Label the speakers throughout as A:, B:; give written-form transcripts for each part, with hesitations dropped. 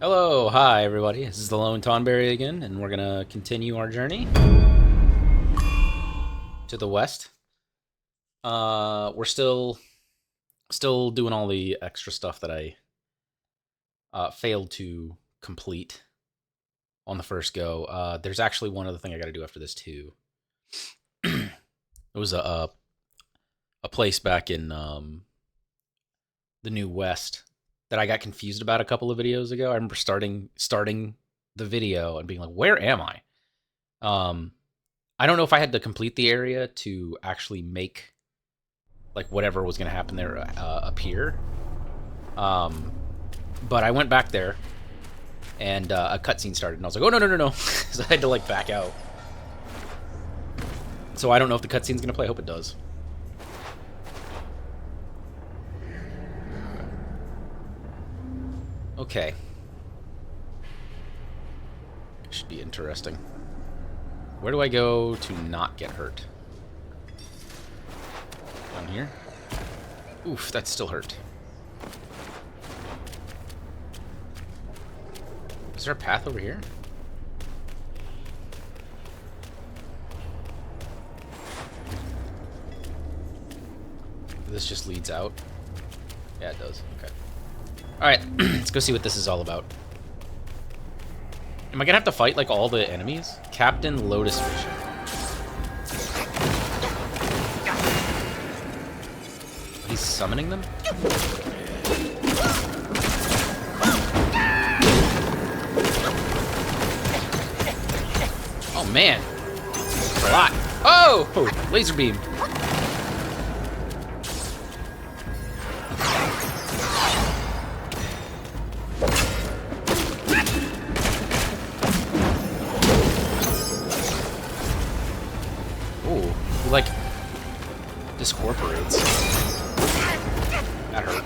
A: Hello, hi everybody. This is the Lone Tonberry again, and we're gonna continue our journey to the west. We're still doing all the extra stuff that I failed to complete on the first go. There's actually one other thing I got to do after this too. It was a place back in the New West that I got confused about a couple of videos ago. I remember starting the video and being like, "Where am I?" Um, I don't know if I had to complete the area to actually make like whatever was going to happen there appear. Um, but I went back there and a cutscene started, and I was like, "Oh no!" So I had to like back out. So I don't know if the cutscene's going to play. I hope it does. Okay. Should be interesting. Where do I go to not get hurt? Down here? Oof, that still hurt. Is there a path over here? This just leads out. Yeah, it does. Okay. Alright, let's go see what this is all about. Am I gonna have to fight, like, all the enemies? Captain Lotus Vision. He's summoning them? Oh, man. That's a lot. Oh! Laser beam. Like, discorporates. That hurt.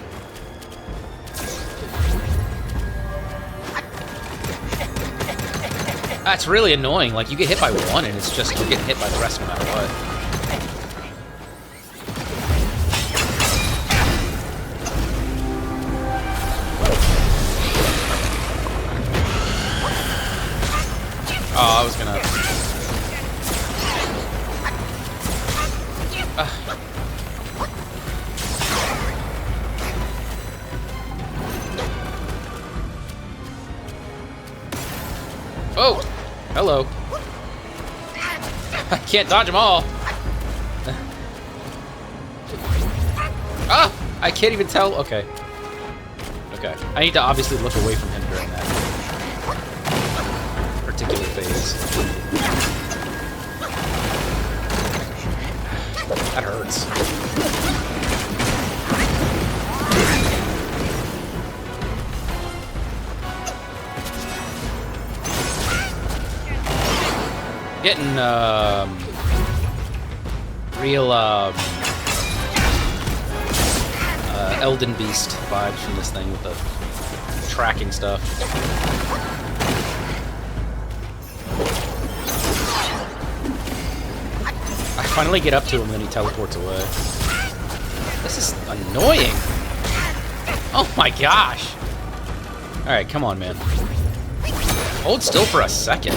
A: That's really annoying. Like, you get hit by one, and it's just, you're getting hit by the rest no matter what. Oh, I was gonna... Oh! Hello. I can't dodge them all. Ah! I can't even tell. Okay. Okay. I need to obviously look away from him during that particular phase. That hurts. Getting real Elden Beast vibes from this thing with the tracking stuff. I finally get up to him and then he teleports away. This is annoying. Oh my gosh. Alright, come on, man. Hold still for a second.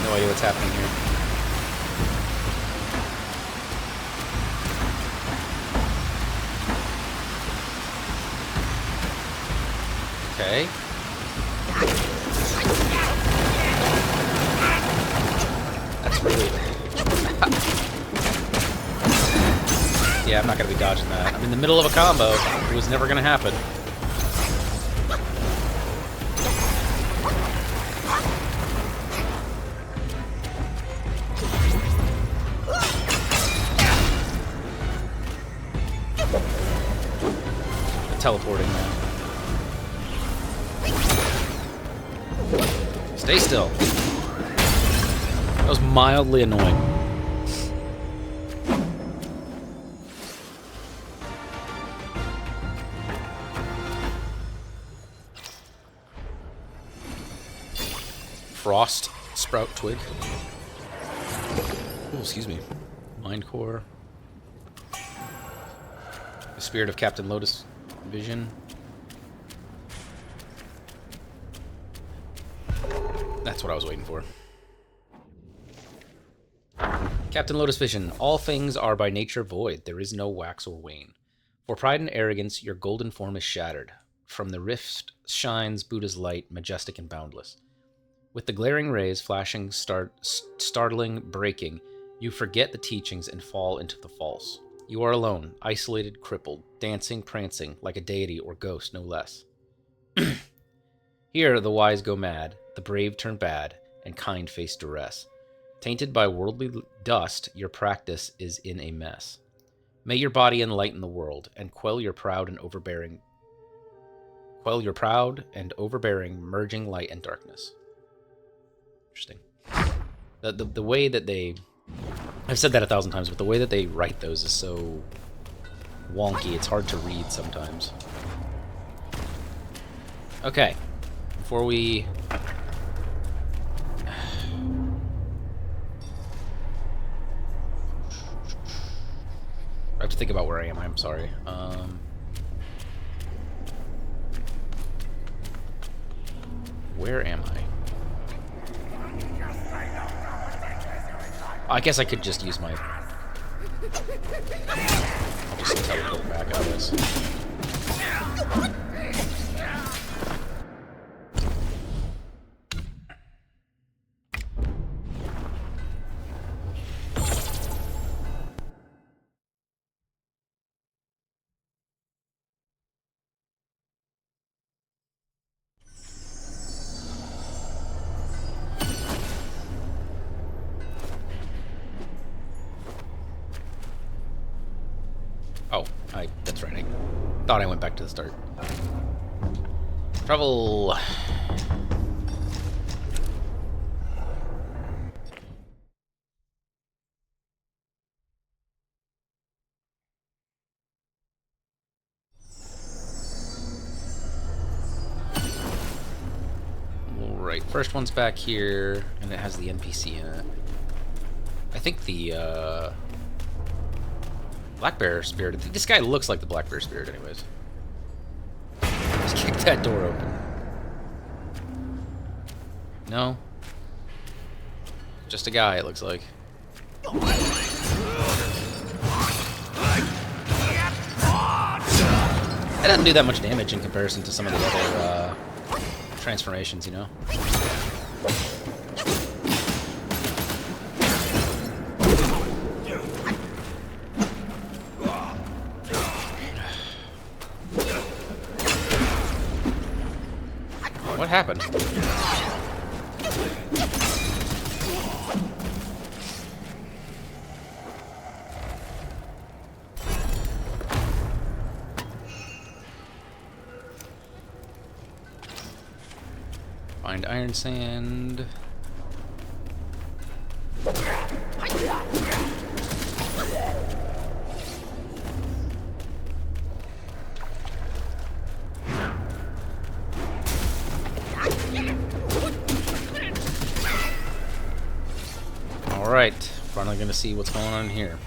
A: No idea what's happening here. Okay. That's really... Yeah, I'm not gonna be dodging that. I'm in the middle of a combo. It was never gonna happen. Teleporting now. Stay still. That was mildly annoying. Frost Sprout Twig. Oh, excuse me. Mind Core. The Spirit of Captain Lotus Vision. That's what I was waiting for. Captain Lotus Vision. All things are by nature void. There is no wax or wane. For pride and arrogance, your golden form is shattered. From the rift shines Buddha's light, majestic and boundless. With the glaring rays flashing, startling, breaking, you forget the teachings and fall into the false. You are alone, isolated, crippled, dancing, prancing, like a deity or ghost, no less. Here, the wise go mad, the brave turn bad, and kind face duress. Tainted by worldly dust, your practice is in a mess. May your body enlighten the world, and quell your proud and overbearing, merging light and darkness. Interesting. The way that they... I've said that 1,000 times, but the way that they write those is so wonky, it's hard to read sometimes. Okay. Before we... I have to think about where I am, I'm sorry. Where am I? I guess I could just use my... I'll just teleport back, I guess. Oh, that's right. I thought I went back to the start. Travel. Alright, first one's back here, and it has the NPC in it. I think the, Black Bear Spirit. This guy looks like the Black Bear Spirit, anyways. Just kick that door open. No? Just a guy, it looks like. It doesn't do that much damage in comparison to some of the other transformations, you know? What happened? Find iron sand. Alright, finally gonna see what's going on here.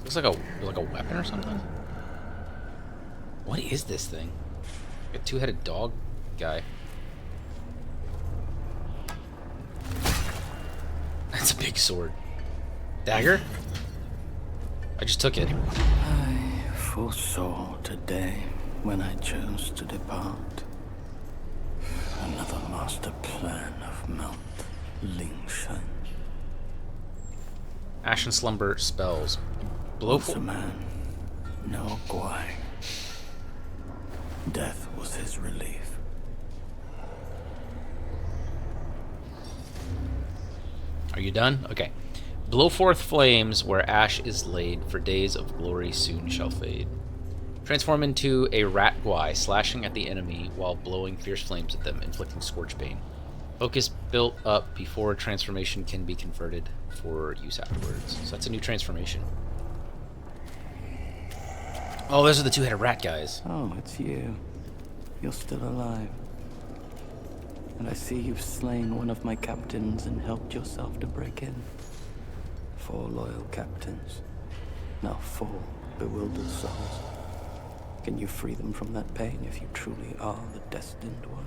A: Looks like a weapon or something? What is this thing? A two-headed dog guy. That's a big sword. Dagger? I just took it.
B: I foresaw today when I chose to depart. Another master plan of Mount Lingshan.
A: Ashen Slumber spells.
B: Was a man, no Guai. Death was his relief.
A: Are you done? Okay. Blow forth flames where ash is laid, for days of glory soon shall fade. Transform into a rat Guai, slashing at the enemy while blowing fierce flames at them, inflicting scorch pain. Focus built up before a transformation can be converted for use afterwards. So that's a new transformation. Oh, those are the two-headed rat guys.
B: Oh, it's you. You're still alive. And I see you've slain one of my captains and helped yourself to break in. 4 loyal captains. Now 4 bewildered souls. Can you free them from that pain if you truly are the destined one?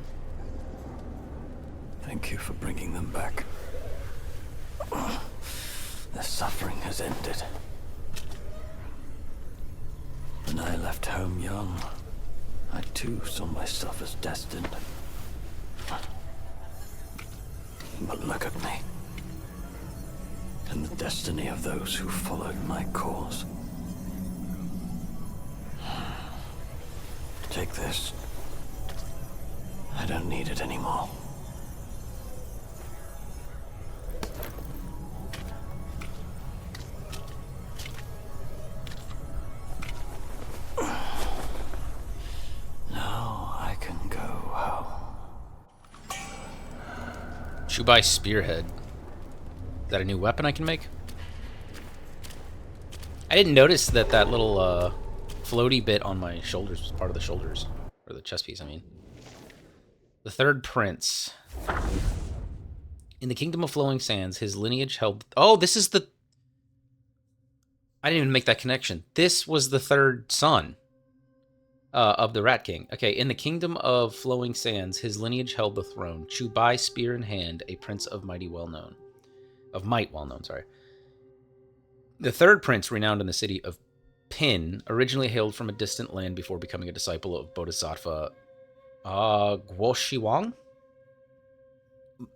B: Thank you for bringing them back. Their suffering has ended. When I left home young, I too saw myself as destined. But look at me. And the destiny of those who followed my cause. Take this. I don't need it anymore. Now I can go home.
A: Chubai Spearhead. Is that a new weapon I can make? I didn't notice that that little floaty bit on my shoulders was part of the shoulders. Or the chest piece, I mean. The third prince. In the Kingdom of Flowing Sands, his lineage held... Oh, this is the... I didn't even make that connection. This was the third son of the Rat King. Okay, in the Kingdom of Flowing Sands, his lineage held the throne. Chubai, spear in hand, a prince of might well known. Sorry. The third prince, renowned in the city of Pin, originally hailed from a distant land before becoming a disciple of Bodhisattva Guoshiwang.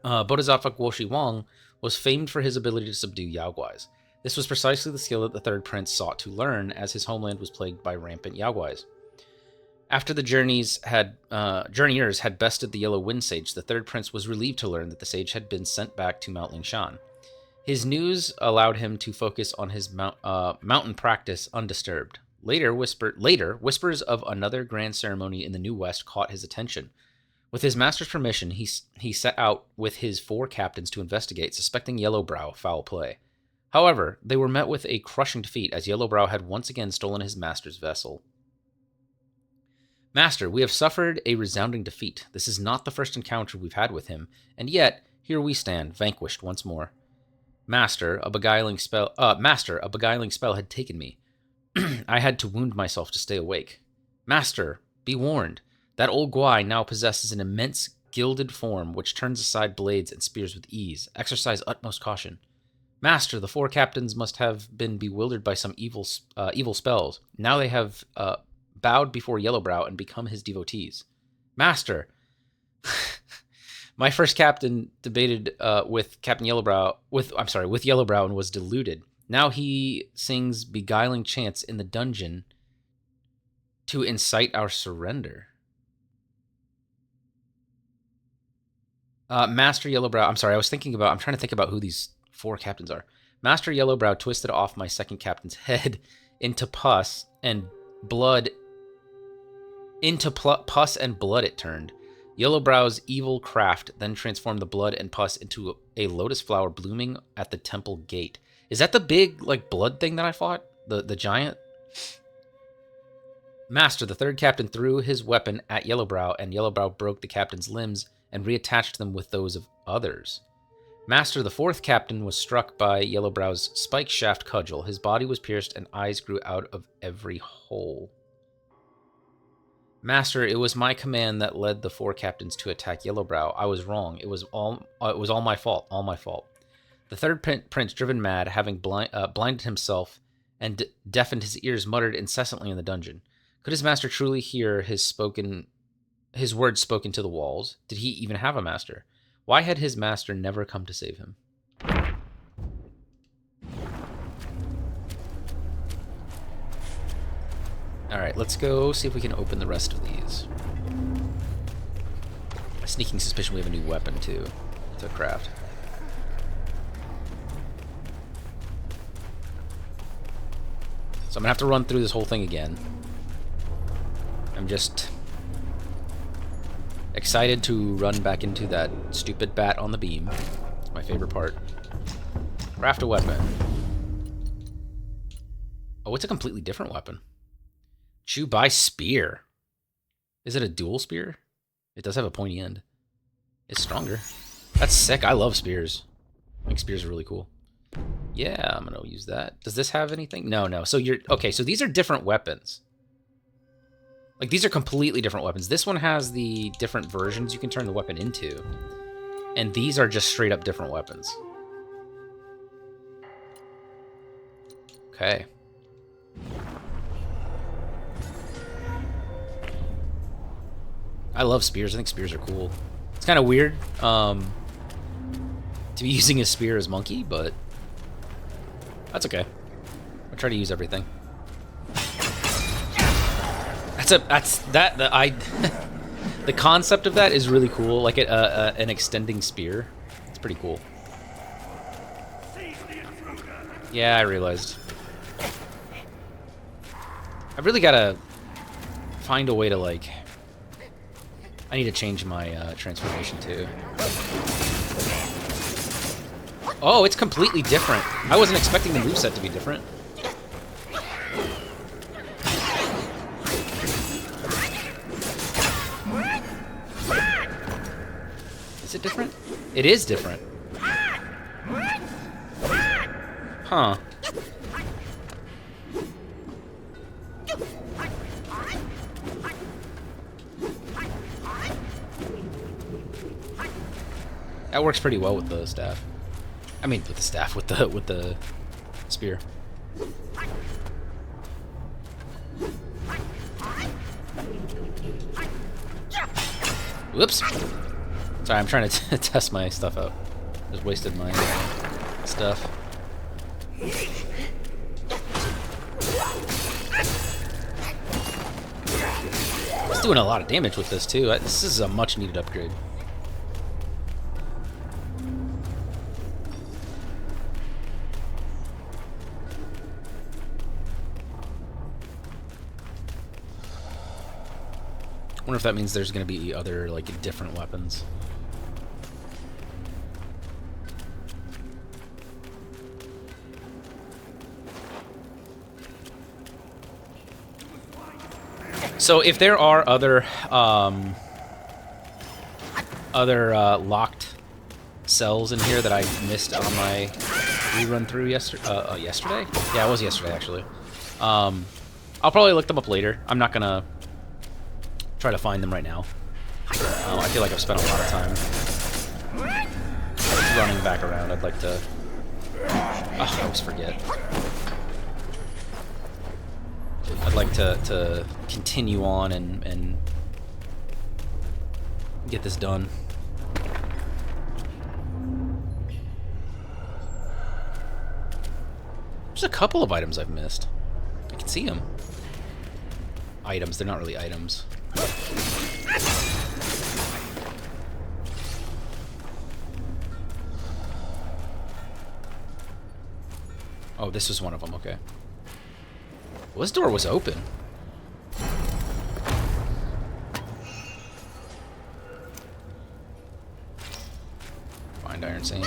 A: Bodhisattva Guoshiwang was famed for his ability to subdue Yaoguais. This was precisely the skill that the third prince sought to learn, as his homeland was plagued by rampant Yaoguais. After the journeyers had bested the Yellow Wind Sage, the third prince was relieved to learn that the sage had been sent back to Mount Lingshan. His news allowed him to focus on his mountain practice undisturbed. Later, whispers of another grand ceremony in the New West caught his attention. With his master's permission, he set out with his 4 captains to investigate, suspecting Yellowbrow of foul play. However, they were met with a crushing defeat, as Yellowbrow had once again stolen his master's vessel. Master, we have suffered a resounding defeat. This is not the first encounter we've had with him, and yet here we stand, vanquished once more. Master, a beguiling spell had taken me. I had to wound myself to stay awake. Master, be warned. That old Guai now possesses an immense gilded form which turns aside blades and spears with ease. Exercise utmost caution. Master, the 4 captains must have been bewildered by some evil spells. Now they have bowed before Yellowbrow and become his devotees. Master, my first captain debated with Yellowbrow and was deluded. Now he sings beguiling chants in the dungeon to incite our surrender. Master Yellowbrow, I'm trying to think about who these 4 captains are. Master Yellowbrow twisted off my second captain's head into pus and blood. Pus and blood it turned. Yellowbrow's evil craft then transformed the blood and pus into a lotus flower blooming at the temple gate. Is that the big, blood thing that I fought? The giant? Master, the third captain threw his weapon at Yellowbrow, and Yellowbrow broke the captain's limbs and reattached them with those of others. Master, the 4th captain was struck by Yellowbrow's spike shaft cudgel. His body was pierced and eyes grew out of every hole. Master, it was my command that led the 4 captains to attack Yellowbrow. I was wrong. It was all my fault. All my fault. The third prince, driven mad, having blinded himself and deafened his ears, muttered incessantly in the dungeon. Could his master truly hear his words spoken to the walls? Did he even have a master? Why had his master never come to save him? Alright, let's go see if we can open the rest of these. A sneaking suspicion we have a new weapon, too, to craft. So I'm going to have to run through this whole thing again. I'm just excited to run back into that stupid bat on the beam. It's my favorite part. Craft a weapon. Oh, it's a completely different weapon. Chew by spear. Is it a dual spear? It does have a pointy end. It's stronger. That's sick. I love spears. I think spears are really cool. Yeah, I'm gonna use that. Does this have anything? No, no. So you're okay. So these are different weapons. Like these are completely different weapons. This one has the different versions you can turn the weapon into, and these are just straight up different weapons. Okay. I love spears. I think spears are cool. It's kind of weird to be using a spear as monkey, but that's okay. I try to use everything. The concept of that is really cool. Like an extending spear. It's pretty cool. Yeah, I realized. I really gotta find a way to like. I need to change my transformation too. Oh, it's completely different. I wasn't expecting the moveset to be different. Is it different? It is different. Huh. That works pretty well with the staff. I mean, with the staff, with the spear. Whoops. Sorry, I'm trying to test my stuff out. Just wasted my stuff. It's doing a lot of damage with this too. This is a much needed upgrade. I wonder if that means there's going to be other, like, different weapons. So if there are other locked cells in here that I missed on my rerun through yesterday? Yeah, it was yesterday, actually. I'll probably look them up later. I'm not going to try to find them right now. I feel like I've spent a lot of time running back around. I'd like to... Oh, I always forget. I'd like to continue on and get this done. There's a couple of items I've missed. I can see them. Items, they're not really items. Oh, this was one of them, okay. Well, this door was open. Find iron sand.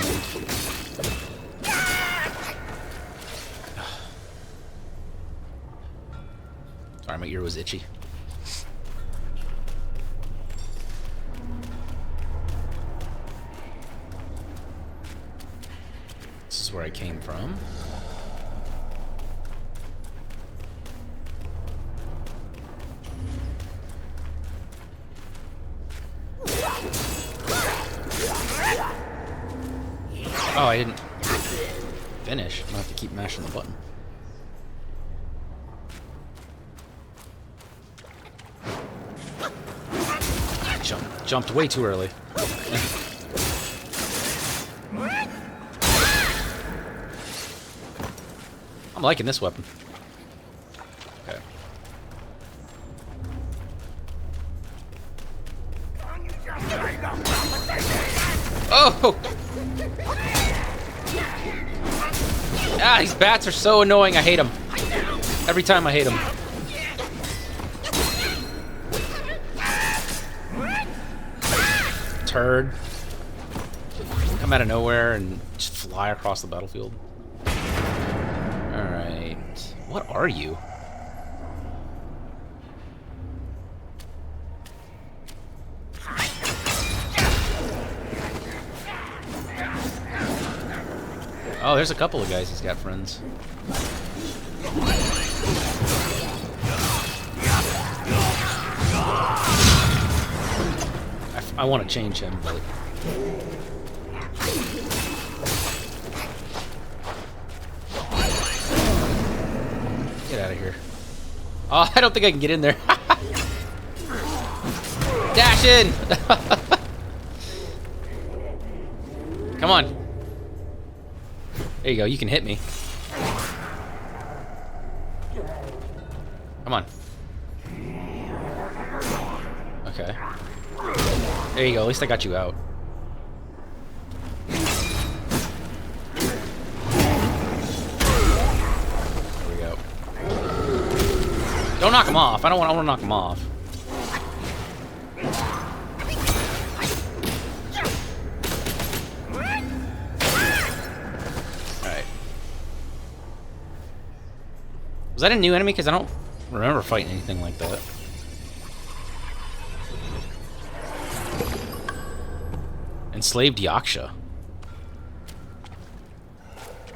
A: Sorry, my ear was itchy. This is where I came from. Oh, I didn't finish. I'm gonna have to keep mashing the button. Jumped way too early. I'm liking this weapon. Okay. Oh! Ah, these bats are so annoying. I hate them. Every time I hate them. Turd. Come out of nowhere and just fly across the battlefield. Alright. What are you? Oh, there's a couple of guys he's got friends. I want to change him, but... Get out of here. Oh, I don't think I can get in there. Dash in! Come on. There you go, you can hit me. Come on. Okay. There you go, at least I got you out. There we go. Don't knock him off. I want to knock him off. Alright. Was that a new enemy? Because I don't remember fighting anything like that. Enslaved Yaksha.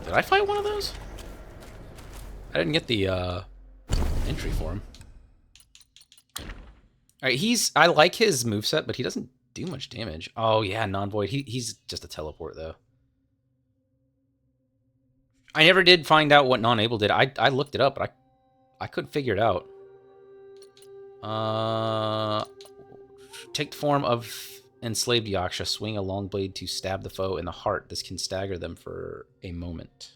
A: Did I fight one of those? I didn't get the entry for him. Alright, I like his moveset, but he doesn't do much damage. Oh yeah, non-void. He's just a teleport though. I never did find out what non-able did. I looked it up, but I couldn't figure it out. Take the form of enslaved Yaksha, swing a long blade to stab the foe in the heart. This can stagger them for a moment.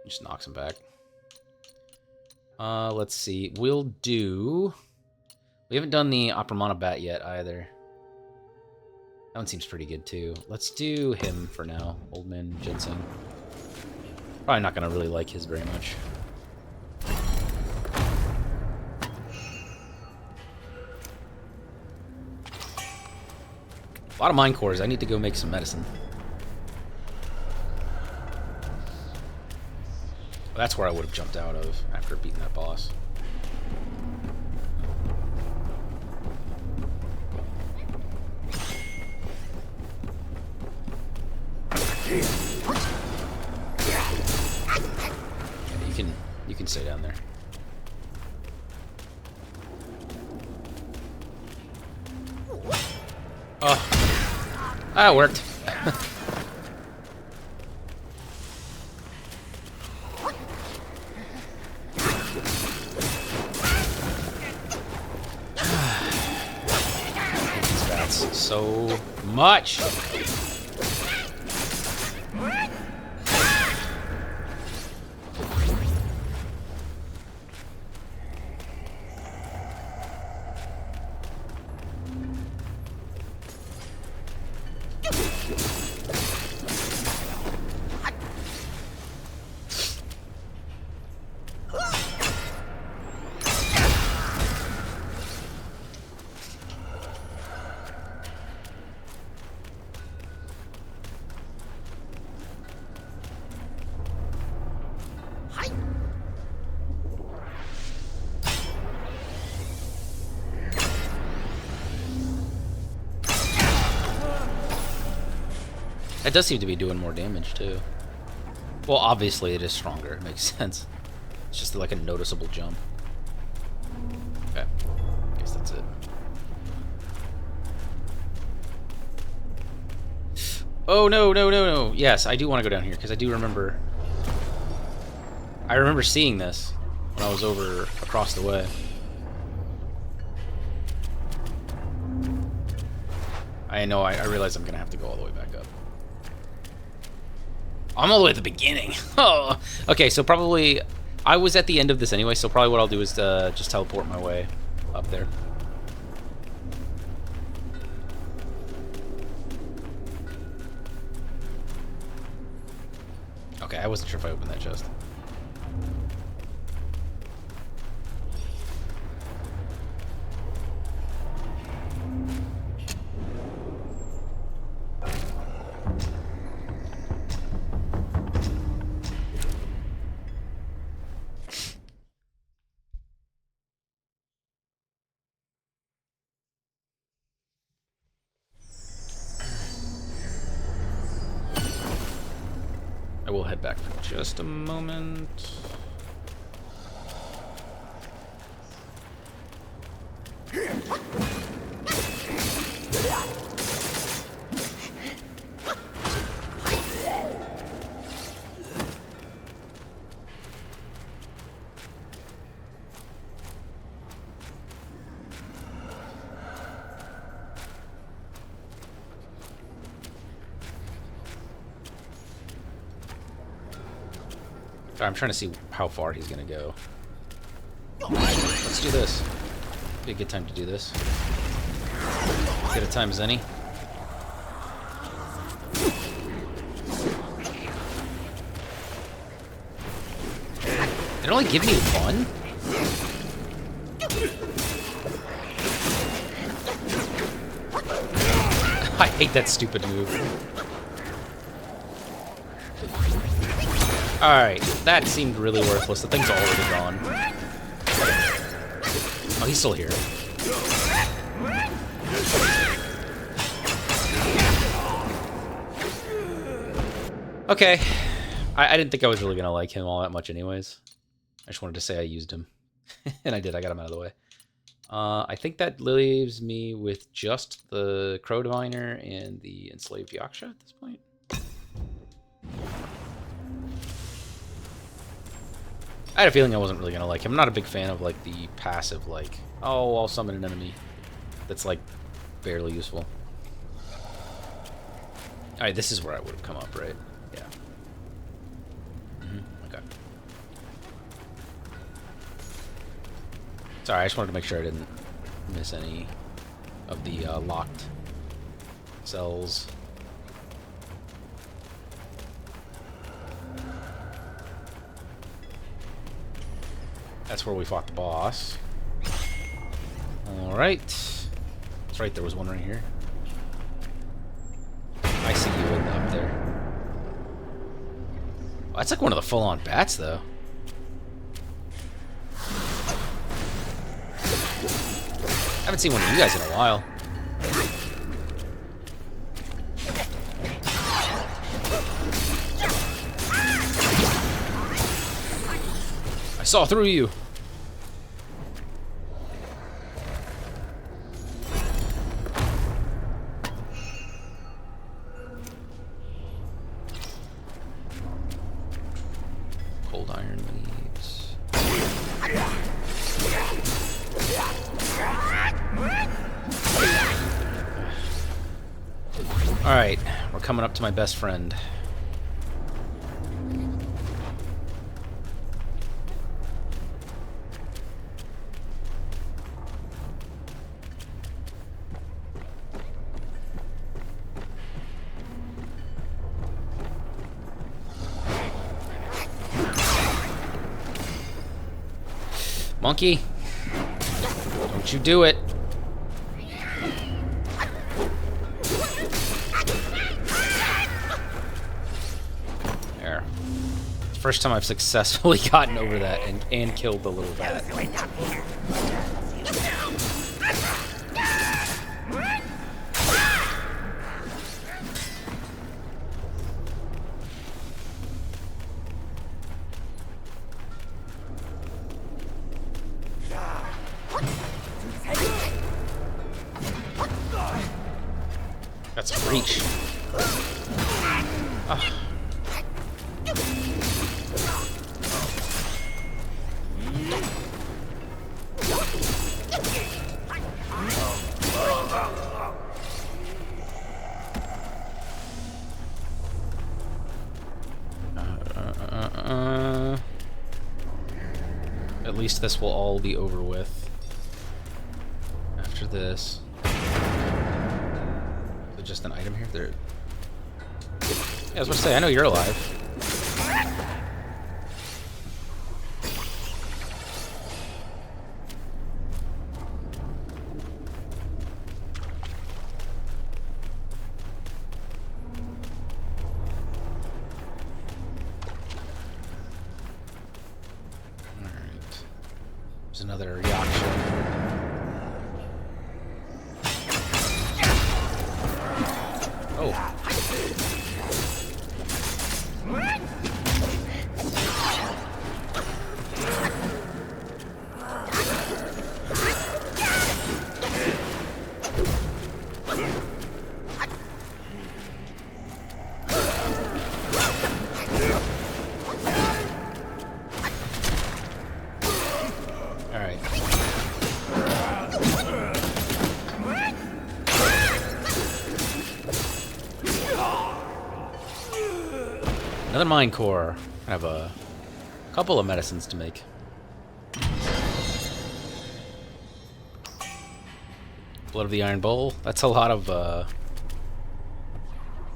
A: Just knocks him back. Let's see. We'll do... We haven't done the Apramana Bat yet, either. That one seems pretty good, too. Let's do him for now. Old Man Ginseng. Probably not going to really like his very much. A lot of mind cores. I need to go make some medicine. That's where I would have jumped out of after beating that boss. Yeah, you can stay down there. Oh, that worked. So much. That does seem to be doing more damage, too. Well, obviously it is stronger. It makes sense. It's just like a noticeable jump. Okay. I guess that's it. Oh, no, no, no, no. Yes, I do want to go down here, because I do remember... I remember seeing this when I was over across the way. I know, I realize I'm going to have to go all the way back up. I'm all the way at the beginning. Oh, okay, so probably... I was at the end of this anyway, so probably what I'll do is just teleport my way up there. Okay, I wasn't sure if I opened that chest. I will head back for just a moment. I'm trying to see how far he's gonna go. Let's do this. Be a good time to do this. Good a time as any. It only give me one? I hate that stupid move. Alright, that seemed really worthless. The thing's already gone. Oh, he's still here. Okay. I didn't think I was really going to like him all that much anyways. I just wanted to say I used him. And I did. I got him out of the way. I think that leaves me with just the Crow Diviner and the Enslaved Yaksha at this point. I had a feeling I wasn't really going to like him. I'm not a big fan of, like, the passive, like, oh, I'll summon an enemy that's, like, barely useful. Alright, this is where I would have come up, right? Yeah. Okay. Sorry, I just wanted to make sure I didn't miss any of the locked cells. That's where we fought the boss. Alright. That's right, there was one right here. I see you up there. Oh, that's like one of the full-on bats, though. I haven't seen one of you guys in a while. I saw through you. Cold iron leaves. Alright, we're coming up to my best friend. Monkey, don't you do it. There. First time I've successfully gotten over that and killed the little bat. That's a reach. Oh. At least this will all be over with after this. Just an item here? There. Yeah, I was gonna say, I know you're alive. Alright. There's another Yaksha. Oh. Another Mind Core. I have a couple of medicines to make. Blood of the Iron Bowl. That's a lot of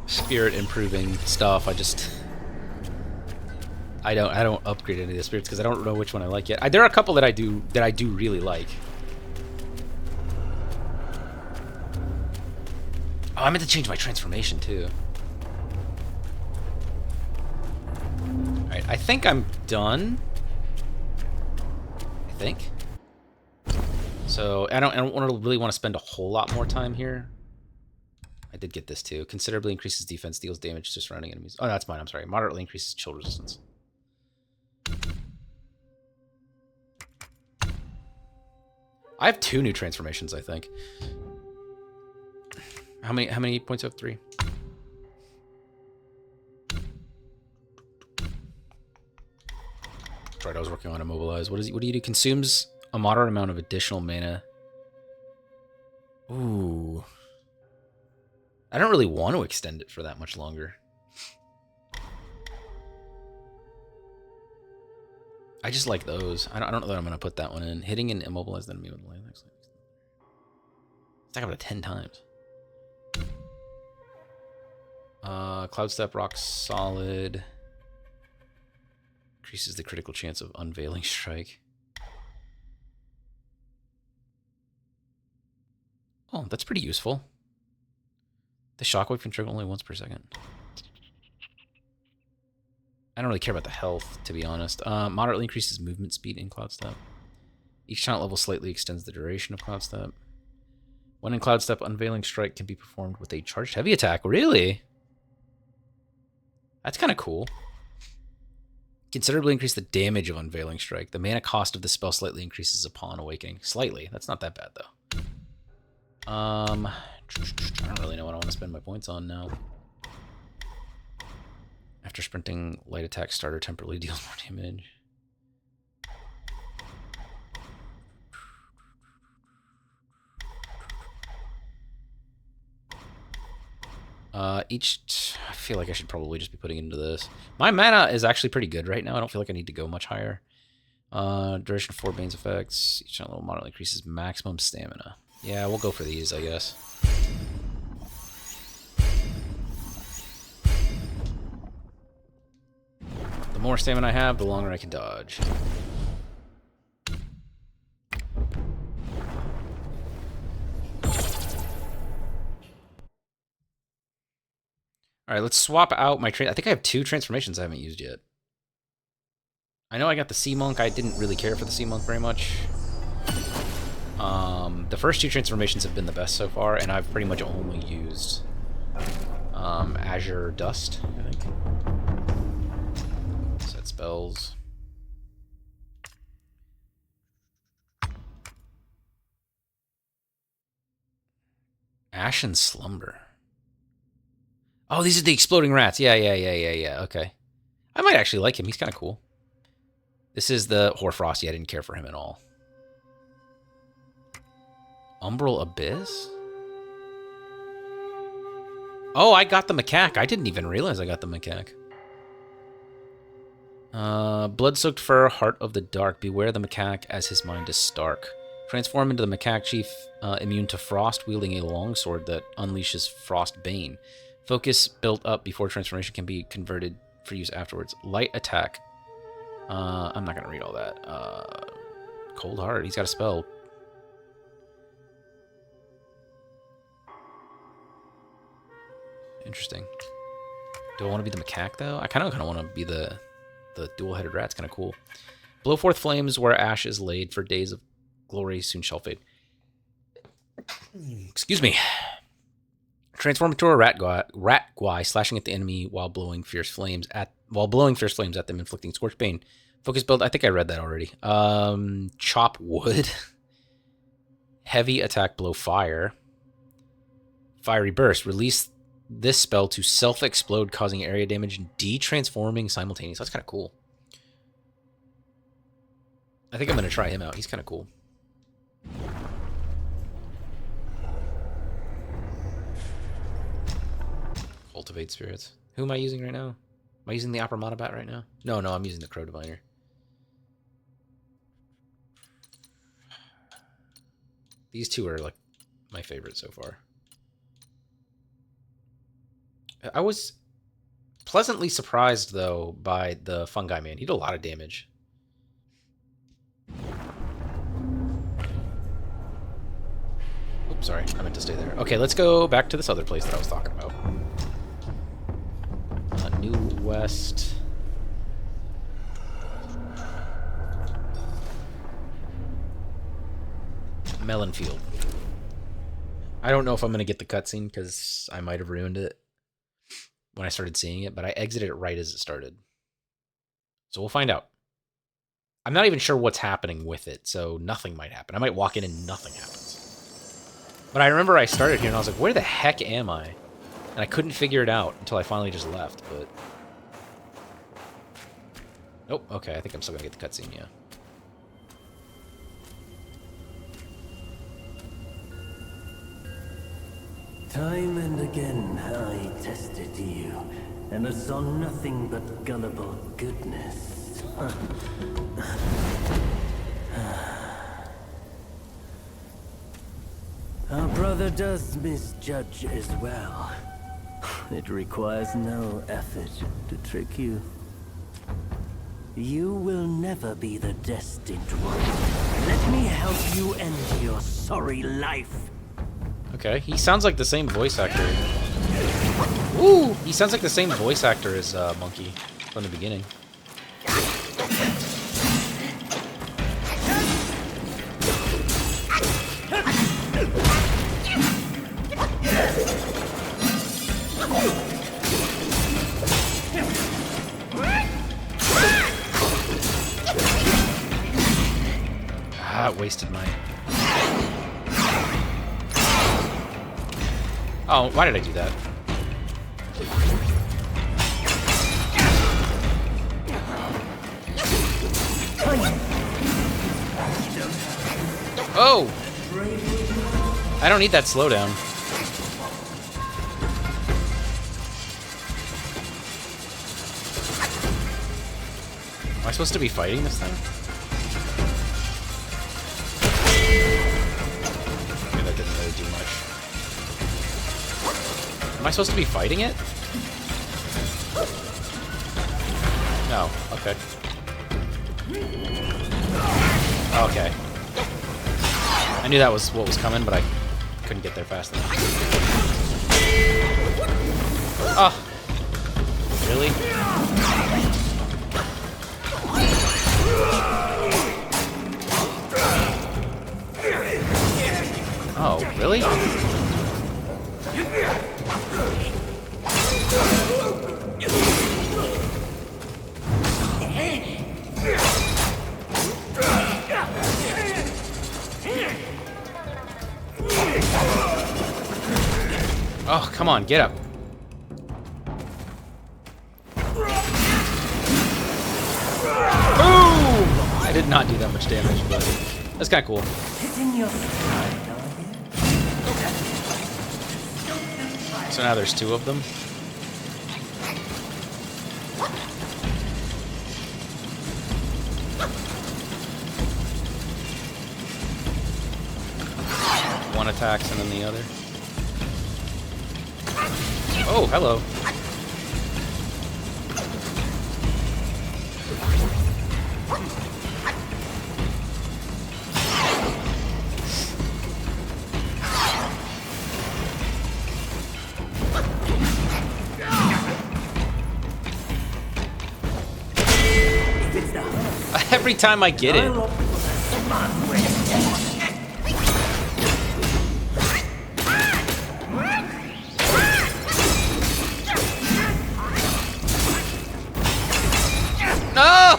A: spirit improving stuff. I don't upgrade any of the spirits because I don't know which one I like yet. There are a couple that I do really like. Oh, I meant to change my transformation too. Alright, I think I'm done. I think. So I don't really want to spend a whole lot more time here. I did get this too. Considerably increases defense, deals damage to surrounding enemies. Oh, that's mine. I'm sorry. Moderately increases chill resistance. I have 2 new transformations, I think. How many points of 3? That's right, I was working on Immobilize. What do you do? Consumes a moderate amount of additional mana. Ooh. I don't really want to extend it for that much longer. I just like those. I don't know that I'm going to put that one in. Hitting an immobilized enemy with light. Stack up to 10 times. Cloud Step, Rock Solid. Increases the critical chance of Unveiling Strike. Oh, that's pretty useful. The shockwave can trigger only once per second. I don't really care about the health, to be honest. Moderately increases movement speed in Cloud Step. Each talent level slightly extends the duration of Cloud Step. When in Cloud Step, Unveiling Strike can be performed with a charged heavy attack. Really? That's kind of cool. Considerably increase the damage of Unveiling Strike. The mana cost of the spell slightly increases upon awakening. Slightly. That's not that bad, though. I don't really know what I want to spend my points on now. After sprinting, light attack starter temporarily deals more damage. I feel like I should probably just be putting into this. My mana is actually pretty good right now. I don't feel like I need to go much higher. Duration of 4 Bane's effects. Each level model increases maximum stamina. Yeah, we'll go for these, I guess. The more stamina I have, the longer I can dodge. Alright, let's swap out my I think I have 2 transformations I haven't used yet. I know I got the Sea Monk. I didn't really care for the Sea Monk very much. The first 2 transformations have been the best so far, and I've pretty much only used Azure Dust, I think. Set spells. Ashen Slumber. Oh, these are the exploding rats. Yeah. Okay. I might actually like him. He's kind of cool. This is the Hoarfrost. I didn't care for him at all. Umbral Abyss? Oh, I got the macaque. I didn't even realize I got the macaque. Blood-soaked fur, Heart of the Dark. Beware the macaque as his mind is stark. Transform into the macaque chief, immune to frost, wielding a longsword that unleashes Frost Bane. Focus built up before transformation can be converted for use afterwards. Light attack. I'm not going to read all that. Cold Heart. He's got a spell. Interesting. Do I want to be the macaque, though? I kind of want to be the dual-headed rat. It's kind of cool. Blow forth flames where ash is laid, for days of glory soon shall fade. Excuse me. Transform into a rat guy, slashing at the enemy while blowing fierce flames at them, inflicting scorched bane. Focus build. I think I read that already. Chop wood. Heavy attack, blow fire. Fiery burst. Release this spell to self-explode, causing area damage and de-transforming simultaneously. That's kind of cool. I think I'm going to try him out. He's kind of cool. Cultivate spirits. Who am I using right now? I using the Opera Monobat right now? No, I'm using the Crow Diviner. These two are like my favorite so far. I was pleasantly surprised though by the Fungi Man. He did a lot of damage. Oops, sorry. I meant to stay there. Okay, let's go back to this other place that I was talking about. New West. Melonfield. I don't know if I'm going to get the cutscene because I might have ruined it when I started seeing it, but I exited it right as it started. So we'll find out. I'm not even sure what's happening with it, so nothing might happen. I might walk in and nothing happens. But I remember I started here and I was like, where the heck am I? And I couldn't figure it out until I finally just left, but... Oh, okay, I think I'm still going to get the cutscene, yeah.
C: Time and again I tested you, and I saw nothing but gullible goodness. Our brother does misjudge as well. It requires no effort to trick you. You will never be the destined one. Let me help you end your sorry life.
A: Okay, he sounds like the same voice actor. Ooh! He sounds like the same voice actor as Monkey from the beginning. Ah, it wasted mine. Oh, why did I do that? Oh! I don't need that slowdown. Am I supposed to be fighting this thing? Okay, that didn't really do much. Am I supposed to be fighting it? No. Okay. Okay. I knew that was what was coming, but I couldn't get there fast enough. Oh. Really? Oh, really? Oh, come on, get up. Boom! I did not do that much damage, but that's kind of cool. So now there's two of them. One attacks and then the other. Oh, hello. Every time I get it. No!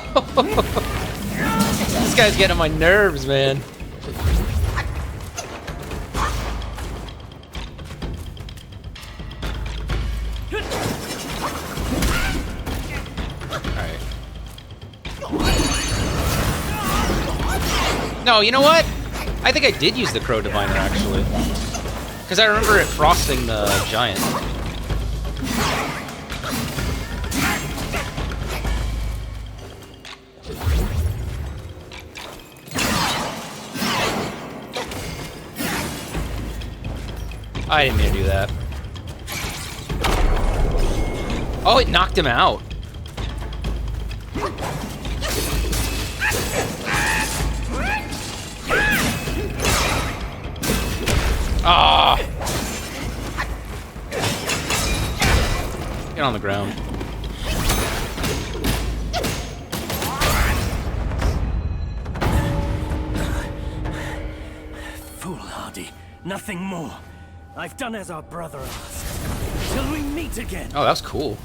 A: This guy's getting on my nerves, man. Alright. No, you know what? I think I did use the Crow Diviner, actually. Because I remember it frosting the giant. I didn't mean to do that. Oh, it knocked him out. Ah! Get on the ground.
C: Foolhardy. Nothing more. I've done as our brother asked. Till we meet again.
A: Oh, that's cool.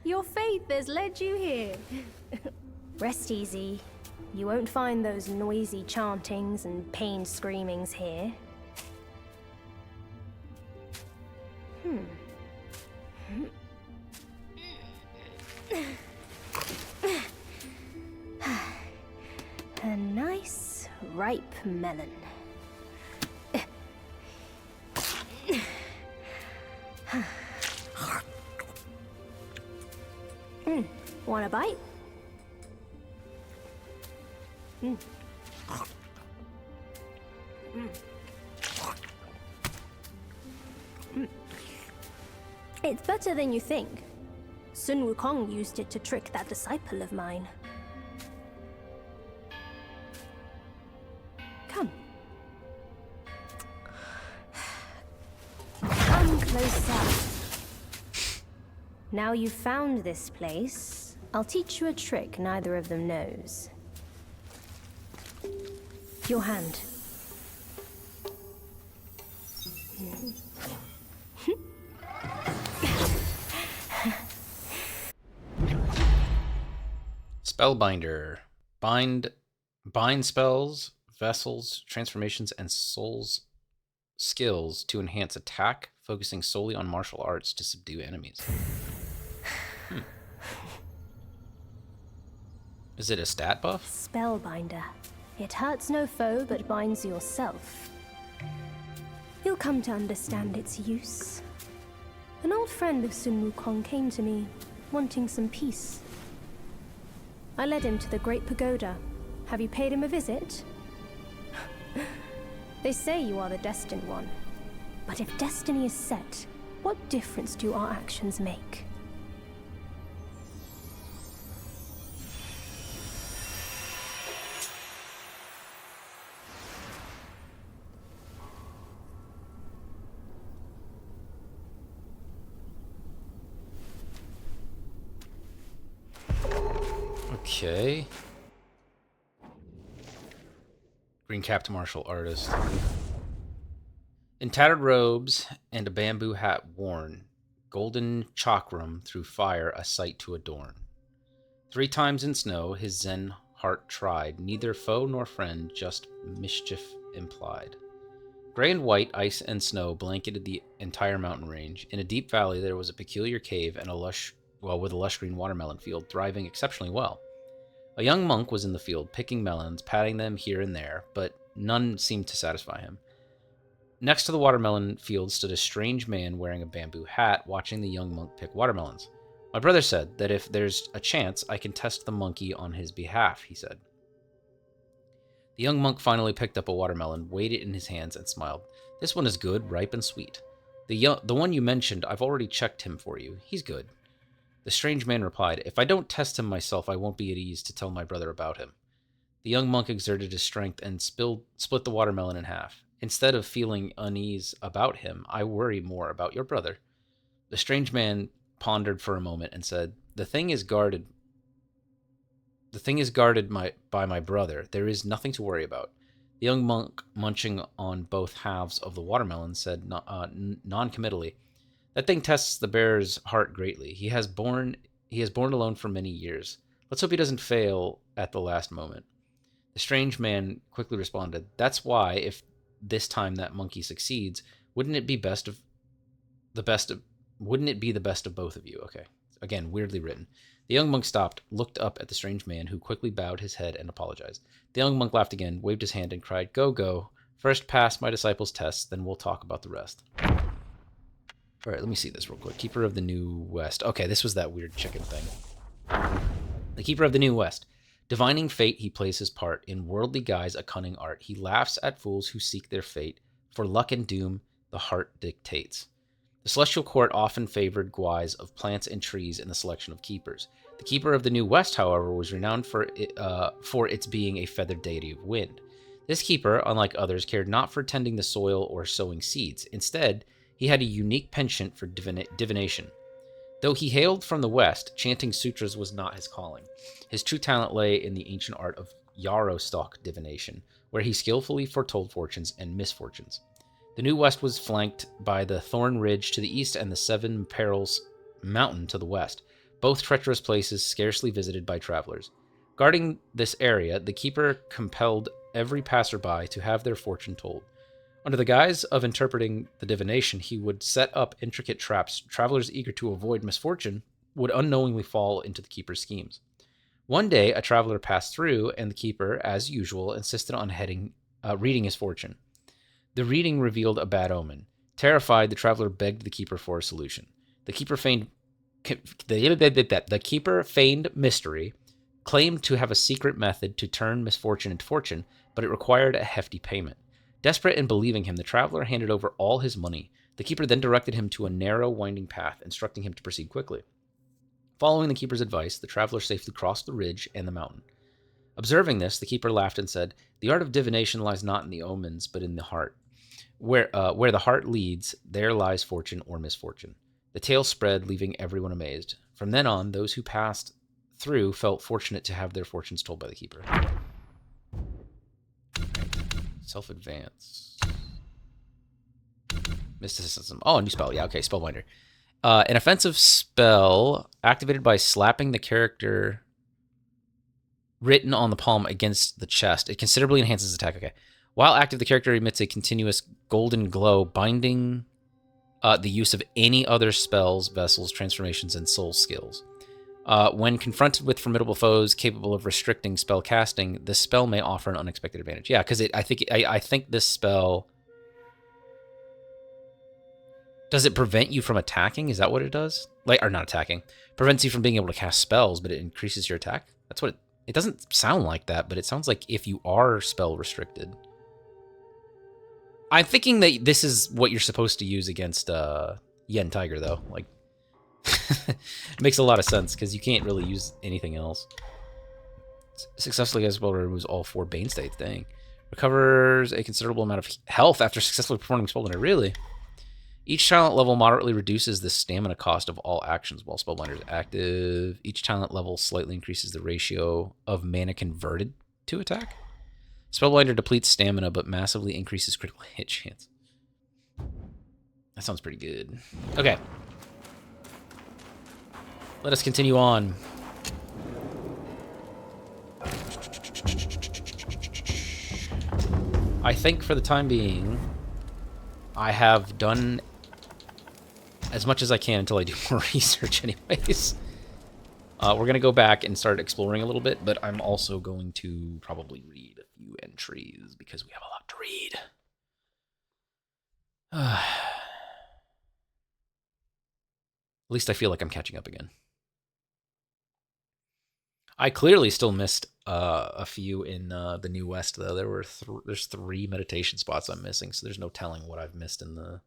D: Your faith has led you here. Rest easy. You won't find those noisy chantings and pain screamings here. A nice, ripe melon. Want a bite? It's better than you think. Sun Wukong used it to trick that disciple of mine. Come. Come closer. Now you've found this place, I'll teach you a trick neither of them knows. Your hand.
A: Spellbinder. Bind spells, vessels, transformations, and souls skills to enhance attack, focusing solely on martial arts to subdue enemies. Is it a stat buff?
D: Spellbinder. It hurts no foe but binds yourself. You'll come to understand its use. An old friend of Sun Wukong came to me, wanting some peace. I led him to the Great Pagoda. Have you paid him a visit? They say you are the destined one. But if destiny is set, what difference do our actions make?
A: Okay. Green capped martial artist. In tattered robes and a bamboo hat worn, golden chakram through fire a sight to adorn. 3 times in snow his zen heart tried, neither foe nor friend, just mischief implied. Gray and white ice and snow blanketed the entire mountain range. In a deep valley there was a peculiar cave and with a lush green watermelon field thriving exceptionally well. A young monk was in the field, picking melons, patting them here and there, but none seemed to satisfy him. Next to the watermelon field stood a strange man wearing a bamboo hat, watching the young monk pick watermelons. My brother said that if there's a chance, I can test the monkey on his behalf, he said. The young monk finally picked up a watermelon, weighed it in his hands, and smiled. This one is good, ripe, and sweet. The one you mentioned, I've already checked him for you. He's good. The strange man replied, if I don't test him myself, I won't be at ease to tell my brother about him. The young monk exerted his strength and split the watermelon in half. Instead of feeling unease about him, I worry more about your brother. The strange man pondered for a moment and said, The thing is guarded by my brother. There is nothing to worry about. The young monk, munching on both halves of the watermelon, said non-committally, That thing tests the bearer's heart greatly. He has borne alone for many years. Let's hope he doesn't fail at the last moment. The strange man quickly responded, "That's why, if this time that monkey succeeds, wouldn't it be the best of wouldn't it be the best of both of you?" Okay. Again, weirdly written. The young monk stopped, looked up at the strange man, who quickly bowed his head and apologized. The young monk laughed again, waved his hand, and cried, "Go, go. First pass my disciples' tests, then we'll talk about the rest." All right, let me see this real quick. Keeper of the New West. Okay, this was that weird chicken thing. The Keeper of the New West. Divining fate, he plays his part. In worldly guise, a cunning art. He laughs at fools who seek their fate. For luck and doom, the heart dictates. The celestial court often favored guise of plants and trees in the selection of keepers. The Keeper of the New West, however, was renowned for its being a feathered deity of wind. This keeper, unlike others, cared not for tending the soil or sowing seeds. Instead, he had a unique penchant for divination. Though he hailed from the West, chanting sutras was not his calling. His true talent lay in the ancient art of yarrow stalk divination, where he skillfully foretold fortunes and misfortunes. The New West was flanked by the Thorn Ridge to the east and the Seven Perils Mountain to the west, both treacherous places scarcely visited by travelers. Guarding this area, the keeper compelled every passerby to have their fortune told. Under the guise of interpreting the divination, he would set up intricate traps. Travelers eager to avoid misfortune would unknowingly fall into the keeper's schemes. One day, a traveler passed through, and the keeper, as usual, insisted on reading his fortune. The reading revealed a bad omen. Terrified, the traveler begged the keeper for a solution. The keeper feigned mystery, claimed to have a secret method to turn misfortune into fortune, but it required a hefty payment. Desperate in believing him, the traveler handed over all his money. The keeper then directed him to a narrow, winding path, instructing him to proceed quickly. Following the keeper's advice, the traveler safely crossed the ridge and the mountain. Observing this, the keeper laughed and said, "The art of divination lies not in the omens, but in the heart. Where the heart leads, there lies fortune or misfortune." The tale spread, leaving everyone amazed. From then on, those who passed through felt fortunate to have their fortunes told by the keeper. Self-advance. Mysticism. Oh, a new spell. Yeah, okay, Spellbinder. An offensive spell activated by slapping the character written on the palm against the chest. It considerably enhances attack. Okay. While active, the character emits a continuous golden glow, binding the use of any other spells, vessels, transformations, and soul skills. When confronted with formidable foes capable of restricting spell casting, this spell may offer an unexpected advantage. Yeah, because I think this spell... Does it prevent you from attacking? Is that what it does? Or not attacking. Prevents you from being able to cast spells, but it increases your attack? That's what it doesn't sound like that, but it sounds like if you are spell restricted. I'm thinking that this is what you're supposed to use against Yen Tiger, though. Like, it makes a lot of sense, because you can't really use anything else. Successfully as well removes all 4 Bane states. Dang. Recovers a considerable amount of health after successfully performing Spellbinder. Really? Each talent level moderately reduces the stamina cost of all actions while Spellbinder is active. Each talent level slightly increases the ratio of mana converted to attack. Spellbinder depletes stamina but massively increases critical hit chance. That sounds pretty good. Okay. Let us continue on. I think for the time being, I have done as much as I can until I do more research anyways. We're going to go back and start exploring a little bit, but I'm also going to probably read a few entries because we have a lot to read. At least I feel like I'm catching up again. I clearly still missed a few in the New West, though. There's 3 meditation spots I'm missing, so there's no telling what I've missed in the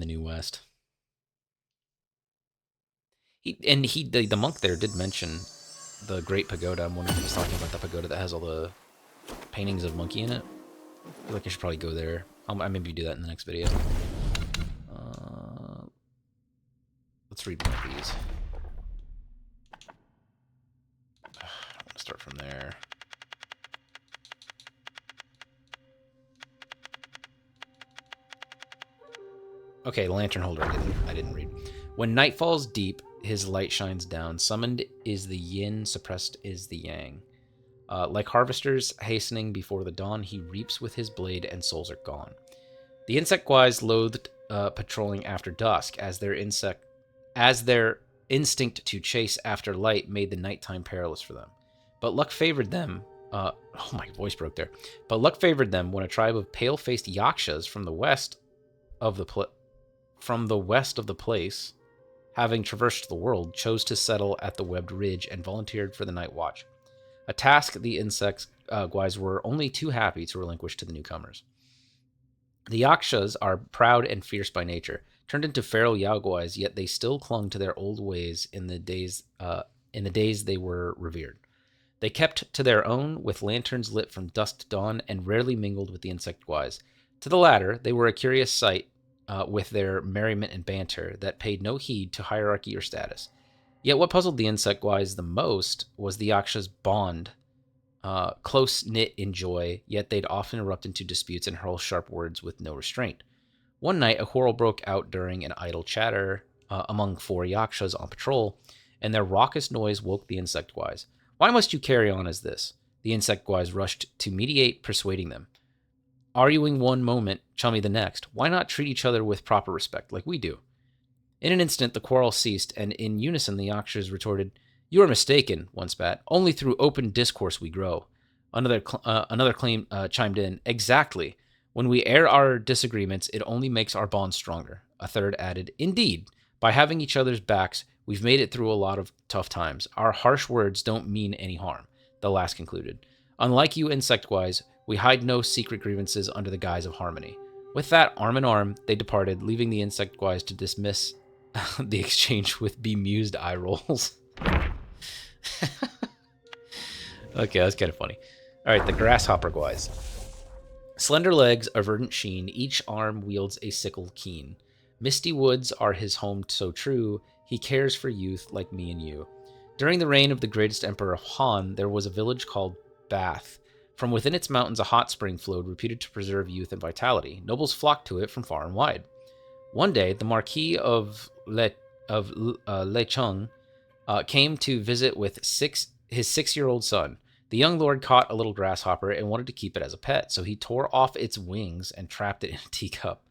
A: New West. The monk there did mention the Great Pagoda. I'm wondering if he's talking about the pagoda that has all the paintings of monkey in it. I feel like I should probably go there. I'll maybe do that in the next video. Let's read one of these. I'm gonna start from there. Okay, lantern holder. I didn't read. When night falls deep, his light shines down. Summoned is the yin, suppressed is the yang. Like harvesters hastening before the dawn, he reaps with his blade, and souls are gone. The insect guys loathed patrolling after dusk, as their instinct to chase after light made the nighttime perilous for them. But luck favored them. Oh, my voice broke there. But luck favored them when a tribe of pale-faced yakshas from the west of the place, having traversed the world, chose to settle at the Webbed Ridge and volunteered for the night watch. A task the insects guys were only too happy to relinquish to the newcomers. The yakshas are proud and fierce by nature, turned into feral yaoguais, yet they still clung to their old ways in the days they were revered. They kept to their own, with lanterns lit from dusk to dawn, and rarely mingled with the insect guys. To the latter, they were a curious sight, with their merriment and banter that paid no heed to hierarchy or status. Yet what puzzled the insect guys the most was the yakshas' bond, close-knit in joy, yet they'd often erupt into disputes and hurl sharp words with no restraint. One night, a quarrel broke out during an idle chatter among 4 yakshas on patrol, and their raucous noise woke the insect guys. Why must you carry on as this? The insect guys rushed to mediate, persuading them. Arguing one moment, chummy the next. Why not treat each other with proper respect, like we do? In an instant, the quarrel ceased, and in unison the yakshas retorted, "You are mistaken, one spat. Only through open discourse we grow." Another claim chimed in, "Exactly. When we air our disagreements, it only makes our bond stronger." A third added, "Indeed, by having each other's backs, we've made it through a lot of tough times. Our harsh words don't mean any harm," the last concluded. "Unlike you insect-wise, we hide no secret grievances under the guise of harmony." With that, arm in arm, they departed, leaving the insect-wise to dismiss the exchange with bemused eye rolls. Okay, that's kind of funny. All right, the grasshopper guys. Slender legs of verdant sheen, each arm wields a sickle keen. Misty woods are his home so true, he cares for youth like me and you. During the reign of the greatest emperor Han, there was a village called Bath. From within its mountains a hot spring flowed, reputed to preserve youth and vitality. Nobles flocked to it from far and wide. One day, the Marquis of Lecheng came to visit with his 6-year-old son. The young lord caught a little grasshopper and wanted to keep it as a pet, so he tore off its wings and trapped it in a teacup.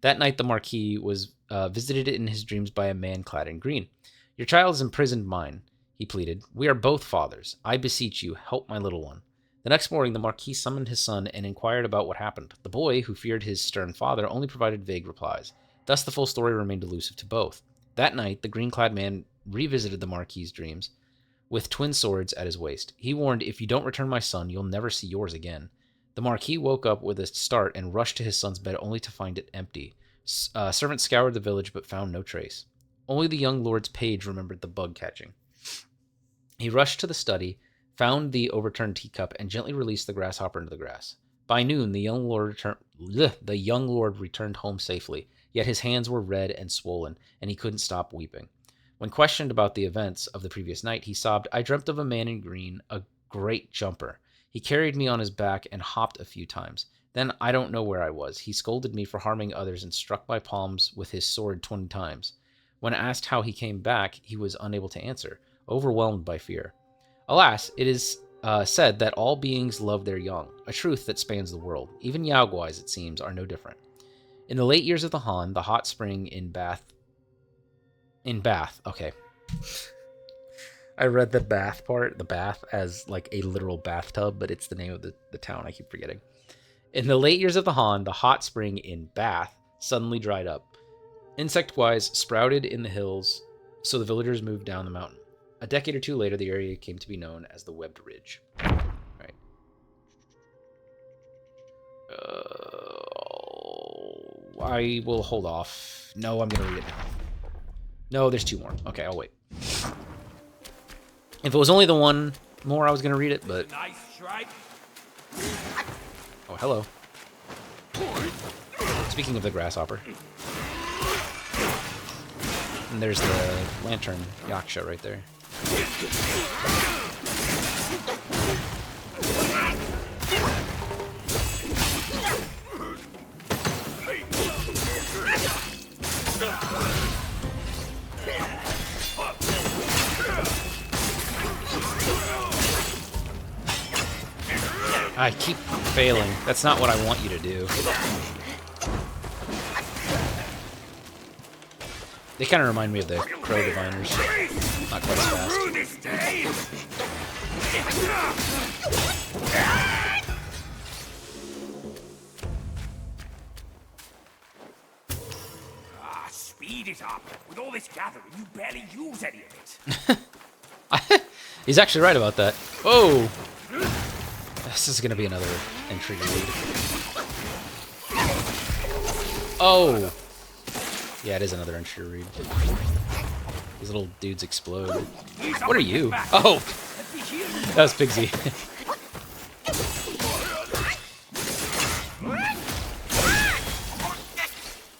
A: That night, the Marquis was visited in his dreams by a man clad in green. "Your child is imprisoned mine," he pleaded. "We are both fathers. I beseech you, help my little one." The next morning, the Marquis summoned his son and inquired about what happened. The boy, who feared his stern father, only provided vague replies. Thus, the full story remained elusive to both. That night, the green-clad man revisited the Marquis's dreams, with twin swords at his waist. He warned, "If you don't return my son, you'll never see yours again." The Marquis woke up with a start and rushed to his son's bed only to find it empty. Servants scoured the village but found no trace. Only the young lord's page remembered the bug catching. He rushed to the study, found the overturned teacup, and gently released the grasshopper into the grass. By noon, the young lord returned home safely, yet his hands were red and swollen, and he couldn't stop weeping. When questioned about the events of the previous night, he sobbed, "I dreamt of a man in green, a great jumper. He carried me on his back and hopped a few times. Then I don't know where I was. He scolded me for harming others and struck my palms with his sword 20 times. When asked how he came back, he was unable to answer, overwhelmed by fear. Alas, it is said that all beings love their young, a truth that spans the world. Even Yaoguais, it seems, are no different. In the late years of the Han, the hot spring in Bath, okay. I read the Bath part, the Bath, as like a literal bathtub, but it's the name of the town. I keep forgetting. In the late years of the Han, the hot spring in Bath suddenly dried up. Insect-wise sprouted in the hills, so the villagers moved down the mountain. A decade or two later, the area came to be known as the Webbed Ridge. Right. I will hold off. No, I'm going to read it now. No, there's 2 more. Okay, I'll wait. If it was only the one more, I was going to read it, but...
E: Nice strike.
A: Oh, hello. Speaking of the grasshopper. And there's the lantern yaksha right there. I keep failing. That's not what I want you to do. They kind of remind me of the Crow Diviners. Not quite as fast.
E: Speed it up. With all this gathering, you barely use any of it.
A: He's actually right about that. Oh! This is gonna be another entry lead. Oh! Yeah, it is another entry read. These little dudes explode. What are you? Oh! That was Pigsy.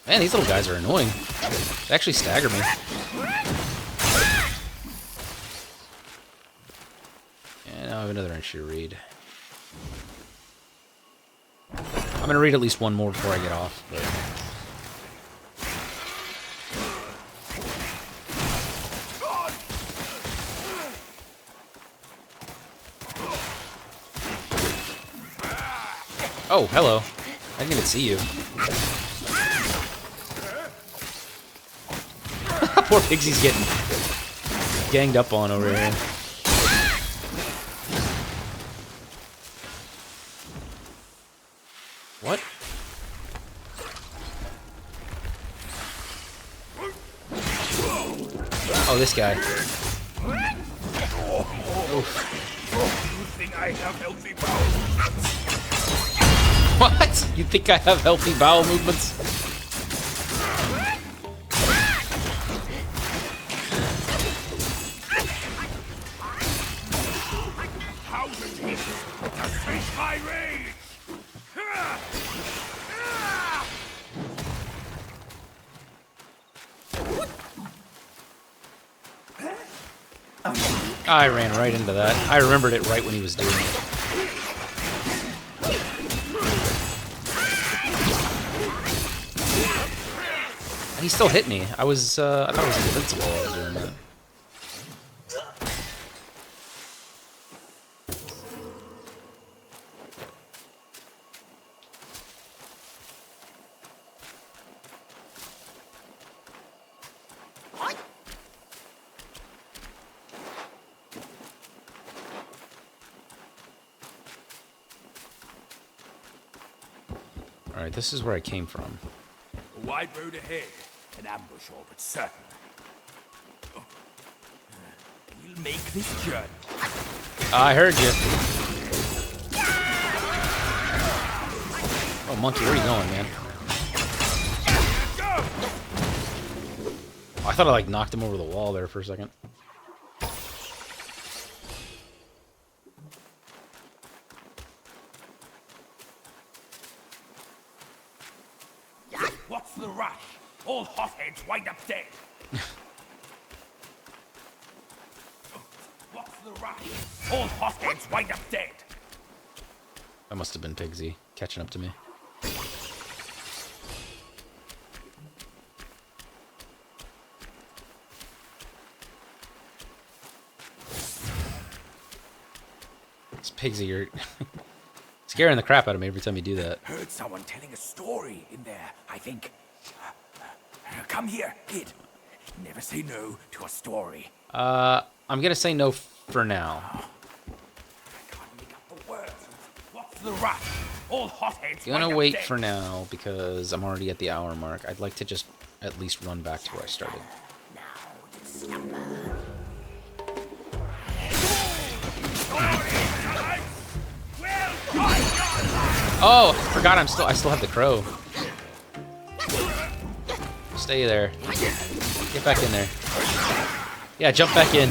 A: Man, these little guys are annoying. They actually stagger me. And now I have another entry to read. I'm gonna read at least one more before I get off. But... Oh, hello. I didn't even see you. Poor Pigsy's getting ganged up on over here. What? Oh, this guy. Oof.
E: You think I have healthy bowels?
A: What? You think I have healthy bowel movements?
E: My rage!
A: I ran right into that. I remembered it right when he was doing it. And he still hit me. I thought it was invincible while I was doing that. Alright, this is where I came from.
E: A wide road ahead. An ambush all but certain. We'll make this journey.
A: I heard you. Oh, monkey, where are you going, man? Oh, I thought I, like, knocked him over the wall there for a second.
E: What's the rush? All hotheads wind up dead. What's the rush? All hotheads wind up dead.
A: That must have been Pigsy catching up to me. It's Pigsy, you're scaring the crap out of me every time you do that.
E: Heard someone telling a story in there, I think. Come here, kid. Never say no to a story.
A: I'm gonna say no for now.
E: I can't make up the words. What's the rush? All hotheads.
A: Gonna
E: wind up
A: wait
E: dead.
A: for now because I'm already at the hour mark. I'd like to just at least run back to where I started. Oh, I forgot I still have the crow. Stay there. Get back in there. Yeah, jump back in.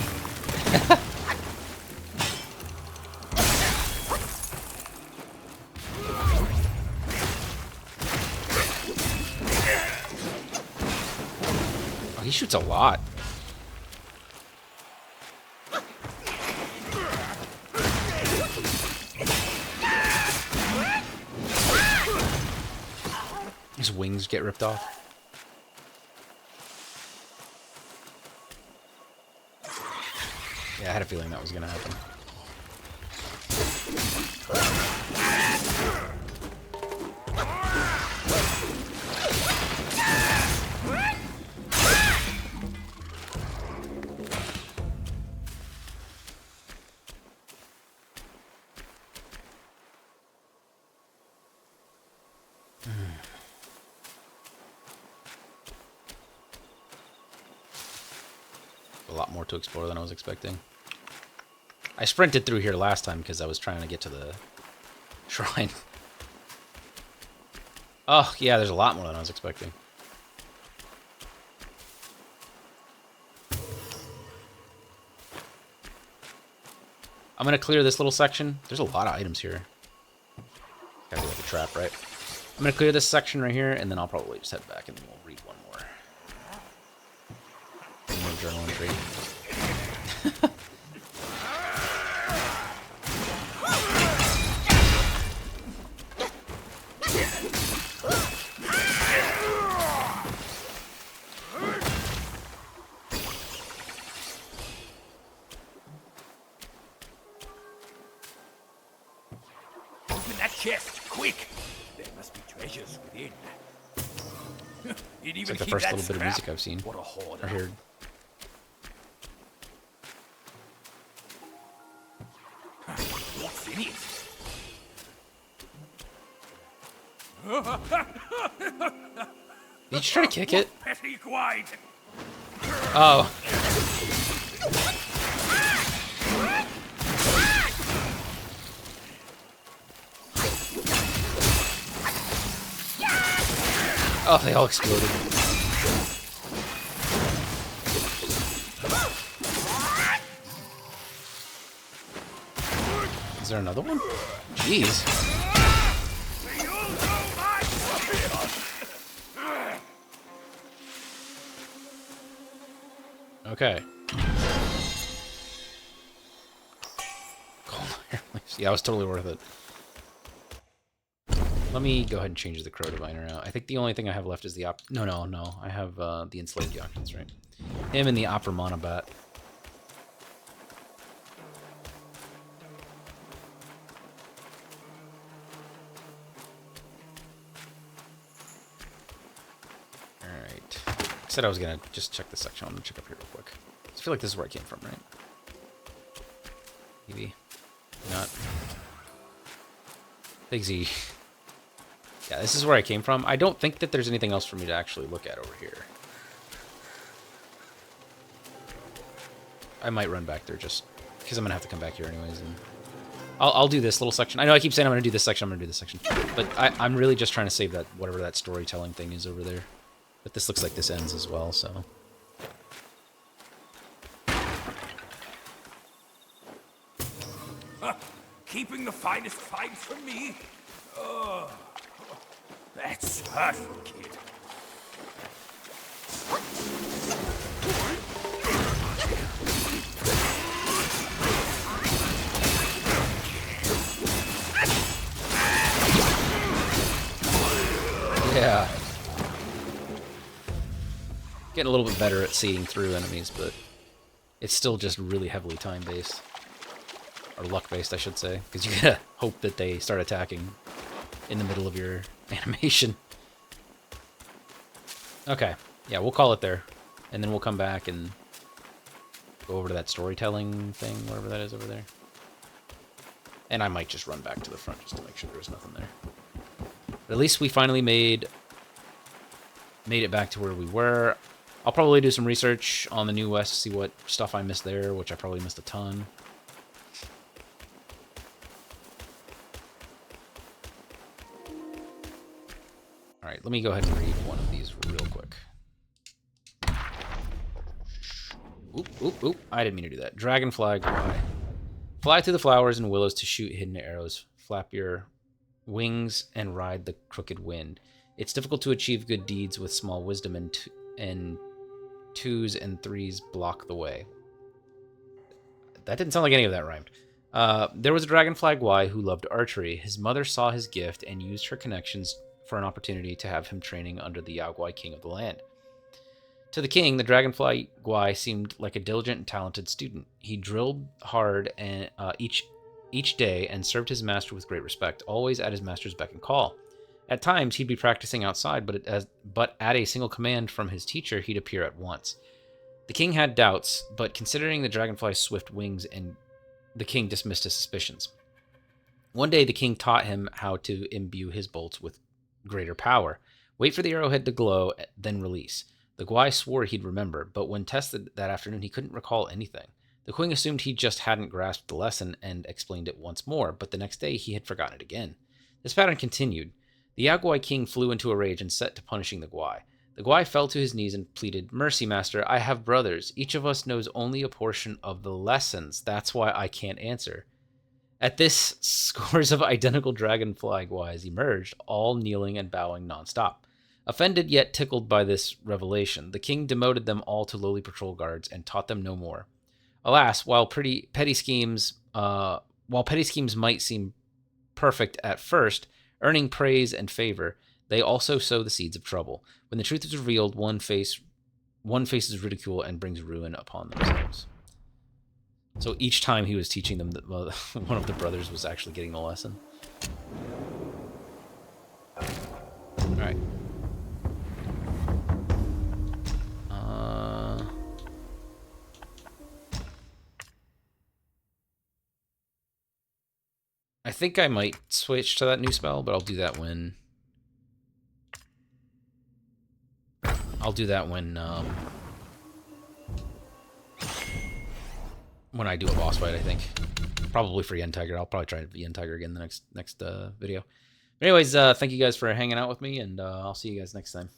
A: Oh, he shoots a lot. His wings get ripped off. Yeah, I had a feeling that was gonna happen. A lot more to explore than I was expecting. I sprinted through here last time because I was trying to get to the shrine. Oh, yeah, there's a lot more than I was expecting. I'm going to clear this little section. There's a lot of items here. Gotta be like a trap, right? I'm going to clear this section right here, and then I'll probably just head back and then we'll read one more. One more journal entry.
E: Open that chest, quick! There must be treasures within.
A: It's like the first little bit of music I've seen
E: What a hoarder.
A: or heard.
E: What's in it?
A: Did you try to kick it?
E: Petty guide!
A: Oh. Oh, they all exploded. Is there another one? Jeez. Okay. Gold iron leaves. Yeah, it was totally worth it. Let me go ahead and change the Crow Diviner out. I think the only thing I have left is the No. I have the Enslaved Yonkins, right? Him and the Opera Monobat. Alright. I said I was gonna just check this section. I'm gonna check up here real quick. I feel like this is where I came from, right? Maybe. Not. Big Z. Yeah, this is where I came from. I don't think that there's anything else for me to actually look at over here. I might run back there just because I'm going to have to come back here anyways. And I'll do this little section. I know I keep saying I'm going to do this section, But I'm really just trying to save that, whatever that storytelling thing is over there. But this looks like this ends as well, so...
E: Keeping the finest finds from me? Oh, that's hurtful, kid.
A: Yeah. Getting a little bit better at seeing through enemies, but it's still just really heavily time-based. Or luck-based, I should say. Because you gotta hope that they start attacking in the middle of your animation. Okay. Yeah, we'll call it there. And then we'll come back and go over to that storytelling thing, whatever that is over there. And I might just run back to the front just to make sure there's nothing there. But at least we finally made it back to where we were. I'll probably do some research on the New West to see what stuff I missed there, which I probably missed a ton. Alright, let me go ahead and read one of these real quick. Oop, I didn't mean to do that. Dragonfly Guai. Fly through the flowers and willows to shoot hidden arrows. Flap your wings and ride the crooked wind. It's difficult to achieve good deeds with small wisdom, and twos and threes block the way. That didn't sound like any of that rhymed. There was a dragonfly Guai who loved archery. His mother saw his gift and used her connections for an opportunity to have him training under the Yaoguai king of the land. To the king, the dragonfly Guai seemed like a diligent and talented student. He drilled hard and each day and served his master with great respect, always at his master's beck and call. At times, he'd be practicing outside, but at a single command from his teacher, he'd appear at once. The king had doubts, but considering the dragonfly's swift wings, and the king dismissed his suspicions. One day, the king taught him how to imbue his bolts with greater power. Wait for the arrowhead to glow, then release. The Gwai swore he'd remember, but when tested that afternoon, he couldn't recall anything. The Queen assumed he just hadn't grasped the lesson and explained it once more, but the next day he had forgotten it again. This pattern continued. The Yaguai king flew into a rage and set to punishing the Gwai. The Gwai fell to his knees and pleaded, "Mercy, master, I have brothers. Each of us knows only a portion of the lessons. That's why I can't answer." At this, scores of identical dragonfly Gwais emerged, all kneeling and bowing nonstop. Offended yet tickled by this revelation, the king demoted them all to lowly patrol guards and taught them no more. Alas, while petty schemes might seem perfect at first, earning praise and favor, they also sow the seeds of trouble. When the truth is revealed, one faces ridicule and brings ruin upon themselves. So each time he was teaching them, one of the brothers was actually getting the lesson. All right. I think I might switch to that new spell, but I'll do that when... when I do a boss fight, I think. Probably for Yen Tiger. I'll probably try Yen Tiger again the next video. But anyways, thank you guys for hanging out with me, and I'll see you guys next time.